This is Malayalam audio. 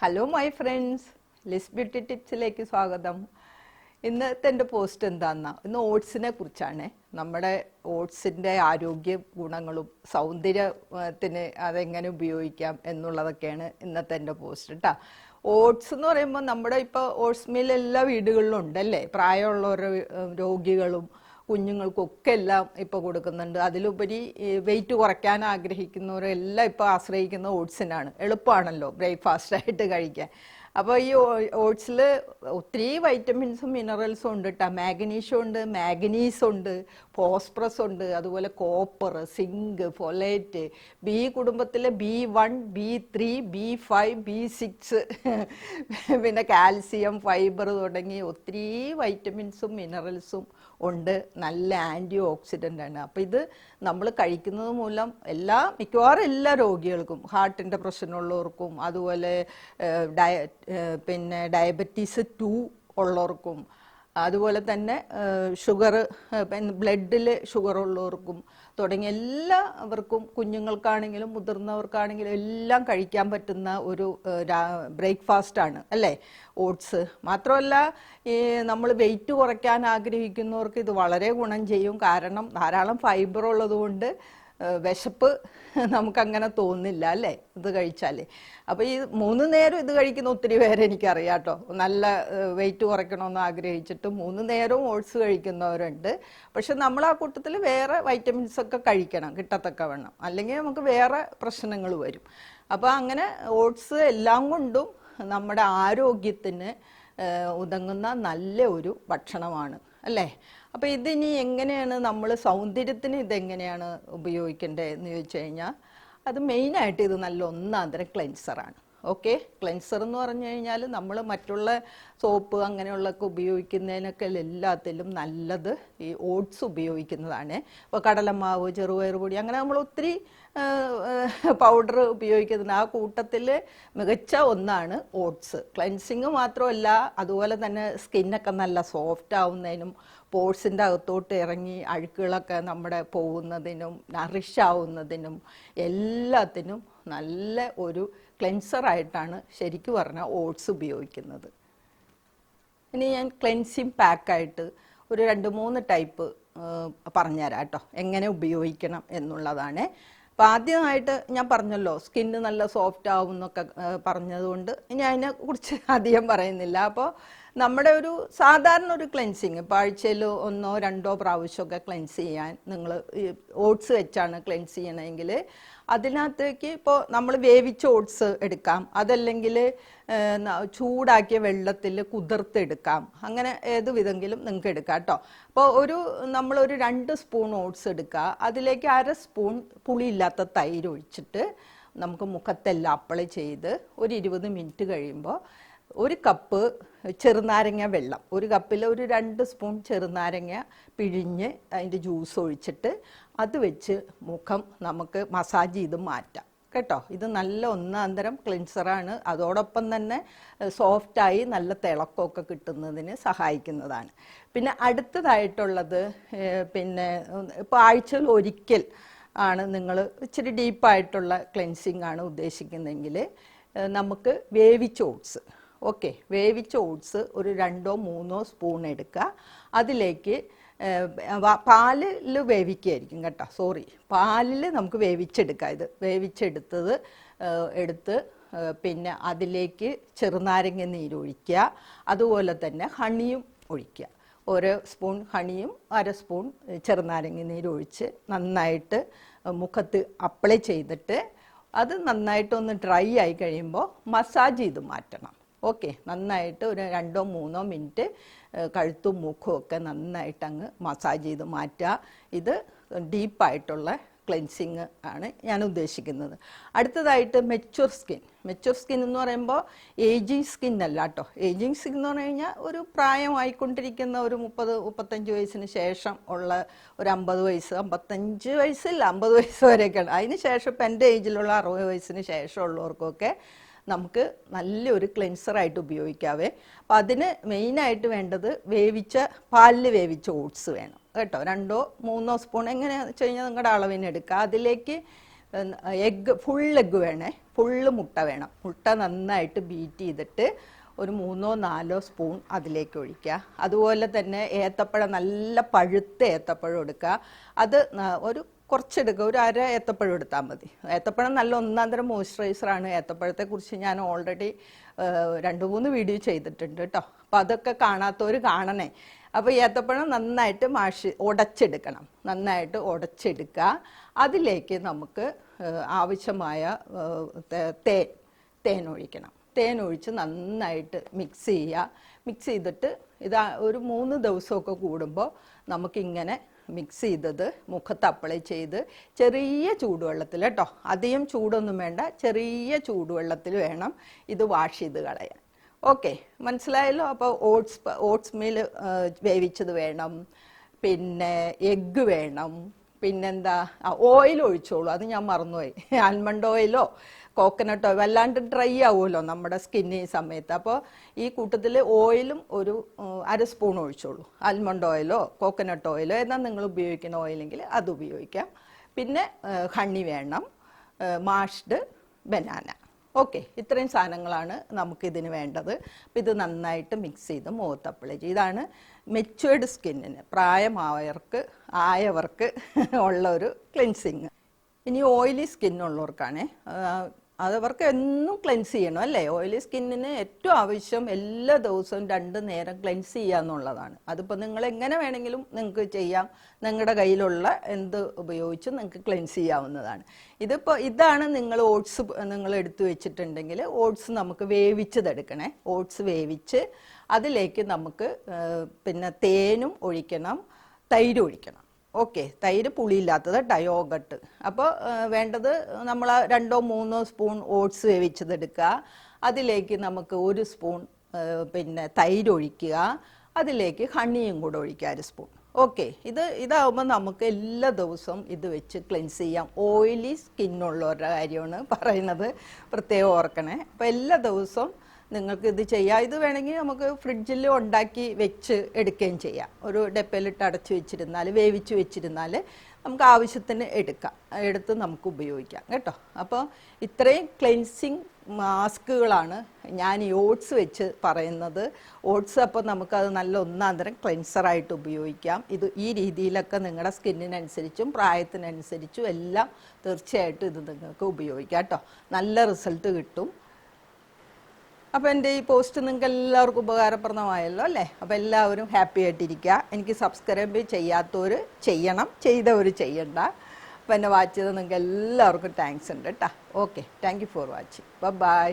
Hello my friends, Liz beauty ടിപ്സിലേക്ക് സ്വാഗതം. ഇന്നത്തെ എൻ്റെ പോസ്റ്റ് എന്താണെന്നാ, ഇന്ന് ഓട്സിനെ കുറിച്ചാണ്. നമ്മുടെ ഓട്സിൻ്റെ ആരോഗ്യ ഗുണങ്ങളും സൗന്ദര്യത്തിന് അതെങ്ങനെ ഉപയോഗിക്കാം എന്നുള്ളതൊക്കെയാണ് ഇന്നത്തെ എൻ്റെ പോസ്റ്റ് കേട്ടോ. ഓട്സ് എന്ന് പറയുമ്പോൾ നമ്മുടെ ഇപ്പോൾ ഓട്സ് മിൽ എല്ലാ വീടുകളിലും ഉണ്ടല്ലേ. പ്രായമുള്ളവരുടെ രോഗികളും കുഞ്ഞുങ്ങൾക്കൊക്കെ എല്ലാം ഇപ്പോൾ കൊടുക്കുന്നുണ്ട്. അതിലുപരി വെയിറ്റ് കുറയ്ക്കാൻ ആഗ്രഹിക്കുന്നവരെല്ലാം ഇപ്പോൾ ആശ്രയിക്കുന്ന ഓട്സിനാണ്. എളുപ്പമാണല്ലോ ബ്രേക്ക്ഫാസ്റ്റായിട്ട് കഴിക്കാൻ. അപ്പോൾ ഈ ഓട്സിൽ ഒത്തിരി വൈറ്റമിൻസും മിനറൽസും ഉണ്ട് കേട്ടോ. മാഗ്നീഷ്യം ഉണ്ട്, മാഗ്നീസ് ഉണ്ട്, ഫോസ്ഫറസ് ഉണ്ട്, അതുപോലെ കോപ്പർ, സിങ്ക്, ഫൊലേറ്റ്, ബി കുടുംബത്തിലെ B1, B3, B5, B6 പിന്നെ കാൽസ്യം, ഫൈബർ തുടങ്ങി ഒത്തിരി വൈറ്റമിൻസും മിനറൽസും ഉണ്ട്. നല്ല ആൻറ്റി ഓക്സിഡൻ്റ് ആണ്. അപ്പോൾ ഇത് നമ്മൾ കഴിക്കുന്നത് മൂലം മിക്കവാറും എല്ലാ രോഗികൾക്കും, ഹാർട്ടിൻ്റെ പ്രശ്നമുള്ളവർക്കും, അതുപോലെ പിന്നെ ഡയബറ്റീസ് 2 ഉള്ളവർക്കും, അതുപോലെ തന്നെ ഷുഗർ, ബ്ലഡിൽ ഷുഗർ ഉള്ളവർക്കും തുടങ്ങി എല്ലാവർക്കും, കുഞ്ഞുങ്ങൾക്കാണെങ്കിലും മുതിർന്നവർക്കാണെങ്കിലും എല്ലാം കഴിക്കാൻ പറ്റുന്ന ഒരു ബ്രേക്ക്ഫാസ്റ്റാണ് അല്ലേ ഓട്സ്. മാത്രമല്ല ഈ നമ്മൾ വെയിറ്റ് കുറയ്ക്കാൻ ആഗ്രഹിക്കുന്നവർക്ക് ഇത് വളരെ ഗുണം ചെയ്യും. കാരണം ധാരാളം ഫൈബർ ഉള്ളതുകൊണ്ട് വിശപ്പ് നമുക്കങ്ങനെ തോന്നില്ല അല്ലേ ഇത് കഴിച്ചാൽ. അപ്പോൾ ഈ 3 നേരം ഇത് കഴിക്കുന്ന ഒത്തിരി പേരെ എനിക്കറിയാം കേട്ടോ. നല്ല വെയിറ്റ് കുറയ്ക്കണമെന്ന് ആഗ്രഹിച്ചിട്ട് 3 നേരവും ഓട്സ് കഴിക്കുന്നവരുണ്ട്. പക്ഷെ നമ്മൾ ആ കൂട്ടത്തിൽ വേറെ വൈറ്റമിൻസ് ഒക്കെ കഴിക്കണം കിട്ടത്തക്ക വണ്ണം, അല്ലെങ്കിൽ നമുക്ക് വേറെ പ്രശ്നങ്ങൾ വരും. അപ്പോൾ അങ്ങനെ ഓട്സ് എല്ലാം കൊണ്ടും നമ്മുടെ ആരോഗ്യത്തിന് ഉതകുന്ന നല്ല ഒരു ഭക്ഷണമാണ് അല്ലേ. അപ്പോൾ ഇതിനി എങ്ങനെയാണ് നമ്മൾ സൗന്ദര്യത്തിന് ഇതെങ്ങനെയാണ് ഉപയോഗിക്കേണ്ടത് എന്ന് ചോദിച്ചു കഴിഞ്ഞാൽ, അത് മെയിനായിട്ട് ഇത് നല്ല ഒന്നാന്തരം ക്ലെൻസറാണ്. ഓക്കെ, ക്ലെൻസർ എന്ന് പറഞ്ഞു കഴിഞ്ഞാൽ നമ്മൾ മറ്റുള്ള സോപ്പ് അങ്ങനെയുള്ളതൊക്കെ ഉപയോഗിക്കുന്നതിനൊക്കെ എല്ലാത്തിലും നല്ലത് ഈ ഓട്സ് ഉപയോഗിക്കുന്നതാണ്. ഇപ്പോൾ കടലമാവ്, ചെറുപയർ പൊടി, അങ്ങനെ നമ്മൾ ഒത്തിരി പൗഡർ ഉപയോഗിക്കുന്നത്. ആ കൂട്ടത്തിൽ മികച്ച ഒന്നാണ് ഓട്സ്. ക്ലെൻസിങ് മാത്രമല്ല, അതുപോലെ തന്നെ സ്കിന്നൊക്കെ നല്ല സോഫ്റ്റ് ആവുന്നതിനും പോഴ്സിൻ്റെ അകത്തോട്ട് ഇറങ്ങി അഴുക്കുകളൊക്കെ നമ്മുടെ പോകുന്നതിനും നറിഷ് ആവുന്നതിനും എല്ലാത്തിനും നല്ല ഒരു ക്ലെൻസറായിട്ടാണ് ശരിക്കും പറഞ്ഞാൽ ഓട്സ് ഉപയോഗിക്കുന്നത്. ഇനി ഞാൻ ക്ലെൻസിങ് പാക്കായിട്ട് ഒരു 2-3 ടൈപ്പ് പറഞ്ഞുതരാം കേട്ടോ, എങ്ങനെ ഉപയോഗിക്കണം എന്നുള്ളതാണ്. അപ്പോൾ ആദ്യമായിട്ട് ഞാൻ പറഞ്ഞല്ലോ സ്കിന്ന് നല്ല സോഫ്റ്റ് ആവും എന്നൊക്കെ പറഞ്ഞതുകൊണ്ട് ഞാൻ അതിനെക്കുറിച്ച് അധികം പറയുന്നില്ല. അപ്പോൾ നമ്മുടെ ഒരു സാധാരണ ഒരു ക്ലെൻസിങ്, ഇപ്പോൾ ആഴ്ചയിൽ 1-2 പ്രാവശ്യമൊക്കെ ക്ലെൻസ് ചെയ്യാൻ നിങ്ങൾ ഓട്സ് വെച്ചാണ് ക്ലെൻസ് ചെയ്യണമെങ്കിൽ അതിനകത്തേക്ക് ഇപ്പോൾ നമ്മൾ വേവിച്ച ഓട്സ് എടുക്കാം, അതല്ലെങ്കിൽ ചൂടാക്കിയ വെള്ളത്തിൽ കുതിർത്തെടുക്കാം. അങ്ങനെ ഏത് വിധമെങ്കിലും നിങ്ങൾക്ക് എടുക്കാം കേട്ടോ. അപ്പോൾ നമ്മളൊരു 2 സ്പൂൺ ഓട്സ് എടുക്കുക, അതിലേക്ക് 1/2 സ്പൂൺ പുളിയില്ലാത്ത തൈര് ഒഴിച്ചിട്ട് നമുക്ക് മുഖത്തെല്ലാം അപ്ലൈ ചെയ്ത് ഒരു 20 മിനിറ്റ് കഴിയുമ്പോൾ 1 കപ്പ് ചെറുനാരങ്ങ വെള്ളം, 1 കപ്പിൽ ഒരു 2 സ്പൂൺ ചെറുനാരങ്ങ പിഴിഞ്ഞ് അതിൻ്റെ ജ്യൂസ് ഒഴിച്ചിട്ട് അത് വെച്ച് മുഖം നമുക്ക് മസാജ് ചെയ്ത് മാറ്റാം കേട്ടോ. ഇത് നല്ല ഒന്നാന്തരം ക്ലെൻസറാണ്. അതോടൊപ്പം തന്നെ സോഫ്റ്റായി നല്ല തിളക്കമൊക്കെ കിട്ടുന്നതിന് സഹായിക്കുന്നതാണ്. പിന്നെ അടുത്തതായിട്ടുള്ളത്, പിന്നെ ഇപ്പോൾ ആഴ്ചയിൽ ഒരിക്കൽ ആണ് നിങ്ങൾ ഇച്ചിരി ഡീപ്പായിട്ടുള്ള ക്ലെൻസിങ് ആണ് ഉദ്ദേശിക്കുന്നതെങ്കിൽ നമുക്ക് വേവിച്ച ഓട്സ്, ഓക്കെ, വേവിച്ച ഓട്സ് ഒരു 2-3 സ്പൂൺ എടുക്കുക. അതിലേക്ക് പാലിൽ വേവിക്കുകയായിരിക്കും കേട്ടോ, പാലിൽ നമുക്ക് വേവിച്ചെടുക്കാം. ഇത് വേവിച്ചെടുത്തത് എടുത്ത് പിന്നെ അതിലേക്ക് ചെറുനാരങ്ങ നീരൊഴിക്കുക, അതുപോലെ തന്നെ ഹണിയും ഒഴിക്കുക. 1 സ്പൂൺ ഹണിയും 1/2 സ്പൂൺ ചെറുനാരങ്ങ നീരൊഴിച്ച് നന്നായിട്ട് മുഖത്ത് അപ്ലൈ ചെയ്തിട്ട് അത് നന്നായിട്ടൊന്ന് ഡ്രൈ ആയി കഴിയുമ്പോൾ മസാജ് ചെയ്ത് മാറ്റണം. ഓക്കെ, നന്നായിട്ട് ഒരു 2-3 മിനിറ്റ് കഴുത്തും മുഖവും ഒക്കെ നന്നായിട്ട് അങ്ങ് മസാജ് ചെയ്ത് മാറ്റുക. ഇത് ഡീപ്പായിട്ടുള്ള ക്ലെൻസിങ് ആണ് ഞാൻ ഉദ്ദേശിക്കുന്നത്. അടുത്തതായിട്ട് മെച്യൂർ സ്കിൻ എന്ന് പറയുമ്പോൾ ഏജിങ് സ്കിൻ അല്ല കേട്ടോ. ഏജിങ് സ്കിൻ എന്ന് പറഞ്ഞു കഴിഞ്ഞാൽ ഒരു പ്രായമായിക്കൊണ്ടിരിക്കുന്ന ഒരു 30-35 വയസ്സിന് ശേഷം ഉള്ള ഒരു 50 വയസ്സ്, 55 വയസ്സില്ല 50 വയസ്സ് വരെയൊക്കെയാണ്. അതിന് ശേഷം ഇപ്പം എൻ്റെ ഏജിലുള്ള 60 വയസ്സിന് ശേഷമുള്ളവർക്കൊക്കെ നമുക്ക് നല്ലൊരു ക്ലെൻസറായിട്ട് ഉപയോഗിക്കാവേ. അപ്പോൾ അതിന് മെയിനായിട്ട് വേണ്ടത് പാലിൽ വേവിച്ച ഓട്സ് വേണം കേട്ടോ. 2-3 സ്പൂൺ എങ്ങനെയാണെന്ന് വെച്ച് കഴിഞ്ഞാൽ നിങ്ങളുടെ അളവിന് എടുക്കുക. അതിലേക്ക് ഫുൾ എഗ്ഗ് വേണേ, ഫുള്ള് മുട്ട വേണം. മുട്ട നന്നായിട്ട് ബീറ്റ് ചെയ്തിട്ട് ഒരു 3-4 സ്പൂൺ അതിലേക്ക് ഒഴിക്കുക. അതുപോലെ തന്നെ ഏത്തപ്പഴം, നല്ല പഴുത്ത ഏത്തപ്പഴം എടുക്കുക. അത് ഒരു കുറച്ചെടുക്കുക, ഒരു അര ഏത്തപ്പഴം എടുത്താൽ മതി. ഏത്തപ്പഴം നല്ല ഒന്നാന്തരം മോയ്സ്ചറൈസറാണ്. ഏത്തപ്പഴത്തെക്കുറിച്ച് ഞാൻ ഓൾറെഡി 2-3 വീഡിയോ ചെയ്തിട്ടുണ്ട് കേട്ടോ. അപ്പോൾ അതൊക്കെ കാണാത്തവർ കാണണേ. അപ്പോൾ ഏത്തപ്പഴം നന്നായിട്ട് ഉടച്ചെടുക്കണം. നന്നായിട്ട് ഉടച്ചെടുക്കുക. അതിലേക്ക് നമുക്ക് ആവശ്യമായ തേൻ ഒഴിക്കണം. തേൻ ഒഴിച്ച് നന്നായിട്ട് മിക്സ് ചെയ്യുക. മിക്സ് ചെയ്തിട്ട് ഇത് ഒരു 3 ദിവസമൊക്കെ കൂടുമ്പോൾ നമുക്കിങ്ങനെ മിക്സ് ചെയ്തത് മുഖത്ത് അപ്ലൈ ചെയ്ത് ചെറിയ ചൂടുവെള്ളത്തിൽ കേട്ടോ, അധികം ചൂടൊന്നും വേണ്ട, ചെറിയ ചൂടുവെള്ളത്തിൽ വേണം ഇത് വാഷ് ചെയ്ത് കളയാൻ. ഓക്കെ, മനസ്സിലായല്ലോ. അപ്പോൾ ഓട്സ് മീൽ വേവിച്ചത് വേണം, പിന്നെ എഗ്ഗ് വേണം, പിന്നെന്താ ഓയിൽ ഒഴിച്ചോളൂ, അത് ഞാൻ മറന്നുപോയി. ആൽമണ്ട് ഓയിലോ കോക്കനട്ട് ഓയിൽ, വല്ലാണ്ട് ഡ്രൈ ആവുമല്ലോ നമ്മുടെ സ്കിന്ന് ഈ സമയത്ത്. അപ്പോൾ ഈ കൂട്ടത്തിൽ ഓയിലും ഒരു അര സ്പൂൺ ഒഴിച്ചോളൂ. ആൽമണ്ട് ഓയിലോ കോക്കനട്ട് ഓയിലോ എന്നാൽ നിങ്ങൾ ഉപയോഗിക്കുന്ന ഓയിലെങ്കിൽ അത് ഉപയോഗിക്കാം. പിന്നെ ഹണി വേണം, മാഷ്ഡ് ബനാന. ഓക്കെ, ഇത്രയും സാധനങ്ങളാണ് നമുക്കിതിന് വേണ്ടത്. അപ്പം ഇത് നന്നായിട്ട് മിക്സ് ചെയ്ത് മുഖത്ത് അപ്ലൈ ചെയ്യും. ഇതാണ് മെച്വേർഡ് സ്കിന്നിന്, ആയവർക്ക് ഉള്ള ഒരു ക്ലെൻസിങ്. ഇനി ഓയിലി സ്കിന്നുള്ളവർക്കാണ്, അതവർക്ക് എന്നും ക്ലെൻസ് ചെയ്യണം അല്ലേ. ഓയിലി സ്കിന്നിന് ഏറ്റവും ആവശ്യം എല്ലാ ദിവസവും 2 നേരം ക്ലെൻസ് ചെയ്യുക എന്നുള്ളതാണ്. അതിപ്പോൾ നിങ്ങൾ എങ്ങനെ വേണമെങ്കിലും നിങ്ങൾക്ക് ചെയ്യാം. നിങ്ങളുടെ കയ്യിലുള്ള എന്ത് ഉപയോഗിച്ചും നിങ്ങൾക്ക് ക്ലെൻസ് ചെയ്യാവുന്നതാണ്. ഇതാണ് നിങ്ങൾ ഓട്സ് നിങ്ങൾ എടുത്തു വെച്ചിട്ടുണ്ടെങ്കിൽ ഓട്സ് നമുക്ക് വേവിച്ചതെടുക്കണേ. ഓട്സ് വേവിച്ച് അതിലേക്ക് നമുക്ക് പിന്നെ തേനും ഒഴിക്കണം, തൈര് ഒഴിക്കണം. ഓക്കെ, തൈര് പുളിയില്ലാത്തത് കേട്ടോ, യോഗട്ട്. അപ്പോൾ വേണ്ടത് നമ്മൾ 2-3 സ്പൂൺ ഓട്സ് വേവിച്ചതെടുക്കുക. അതിലേക്ക് നമുക്ക് 1 സ്പൂൺ പിന്നെ തൈര് ഒഴിക്കുക. അതിലേക്ക് ഹണിയും കൂടെ ഒഴിക്കുക, 1 സ്പൂൺ. ഓക്കെ, ഇതാവുമ്പോൾ നമുക്ക് എല്ലാ ദിവസവും ഇത് വെച്ച് ക്ലെൻസ് ചെയ്യാം. ഓയിലി സ്കിന്നുള്ളവരുടെ കാര്യമാണ് പറയുന്നത്, പ്രത്യേകം ഓർക്കണേ. അപ്പോൾ എല്ലാ ദിവസവും നിങ്ങൾക്ക് ഇത് ചെയ്യാം. ഇത് വേണമെങ്കിൽ നമുക്ക് ഫ്രിഡ്ജിൽ ഉണ്ടാക്കി വെച്ച് എടുക്കുകയും ചെയ്യാം. ഒരു ഡപ്പയിലിട്ട് അടച്ചു വെച്ചിരുന്നാൽ, വേവിച്ച് വെച്ചിരുന്നാൽ നമുക്ക് ആവശ്യത്തിന് എടുത്ത് നമുക്ക് ഉപയോഗിക്കാം കേട്ടോ. അപ്പോൾ ഇത്രയും ക്ലെൻസിങ് മാസ്കുകളാണ് ഞാൻ ഈ ഓട്സ് വെച്ച് പറയുന്നത്. ഓട്സ് അപ്പോൾ നമുക്കത് നല്ല ഒന്നാന്തരം ക്ലെൻസറായിട്ട് ഉപയോഗിക്കാം. ഈ രീതിയിലൊക്കെ നിങ്ങളുടെ സ്കിന്നിനനുസരിച്ചും പ്രായത്തിനനുസരിച്ചും എല്ലാം തീർച്ചയായിട്ടും ഇത് നിങ്ങൾക്ക് ഉപയോഗിക്കാം കേട്ടോ. നല്ല റിസൾട്ട് കിട്ടും. അപ്പോൾ എൻ്റെ ഈ പോസ്റ്റ് നിങ്ങൾക്ക് എല്ലാവർക്കും ഉപകാരപ്രദമായല്ലോ അല്ലേ. അപ്പോൾ എല്ലാവരും ഹാപ്പി ആയിട്ടിരിക്കുക. എനിക്ക് സബ്സ്ക്രൈബ് ചെയ്യാത്തവർ ചെയ്യണം, ചെയ്തവർ ചെയ്യണ്ട. അപ്പോൾ എന്നെ വാച്ച് ചെയ്ത് നിങ്ങൾക്ക് എല്ലാവർക്കും താങ്ക്സ് ഉണ്ട് കേട്ടോ. Okay, thank you for watching. By.